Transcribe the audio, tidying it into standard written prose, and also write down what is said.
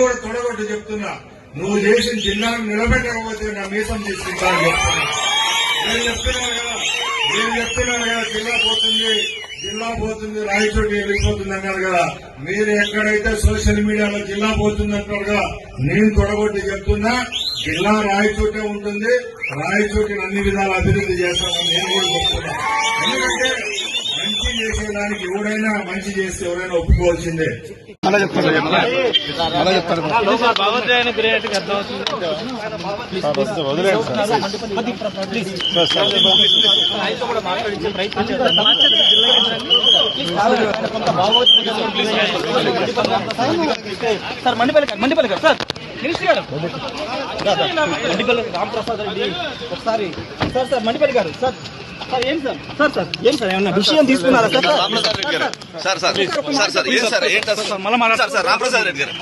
కూడా తొడగొట్టు చెప్తున్నా, నువ్వు చేసిన జిల్లాను నిలబెట్టకపోతే నా మీసం తీసుకుంటా అని చెప్తున్నా. నేను చెప్తున్నాను కదా జిల్లా పోతుంది రాయచోటి వెళ్ళిపోతుంది అన్నారు కదా. మీరు ఎక్కడైతే సోషల్ మీడియాలో జిల్లా పోతుంది అంటారుగా, నేను తొడగొట్టి చెప్తున్నా, జిల్లా రాయచోటే ఉంటుంది. రాయచోటిని అన్ని విధాలు అభివృద్ధి చేస్తామని నేను కూడా చెప్తున్నా. ఎందుకంటే మంచి చేసేదానికి ఎవరైనా మంచి చేస్తే ఎవరైనా ఒప్పుకోవాల్సిందే. అలా చెప్తారు సార్ మండిపల్లి గారు సార్ మినిస్టర్ గారు మండిపల్లి రామప్రసాద్ రెడ్డి ఒకసారి సార్ మండిపల్లి గారు సార్ ఏం సార్ ఏమన్నా విషయం తీసుకున్నారా సార్? రామప్రసాద్ రెడ్డి గారు సార్ రామప్రసాద్ రెడ్డి గారు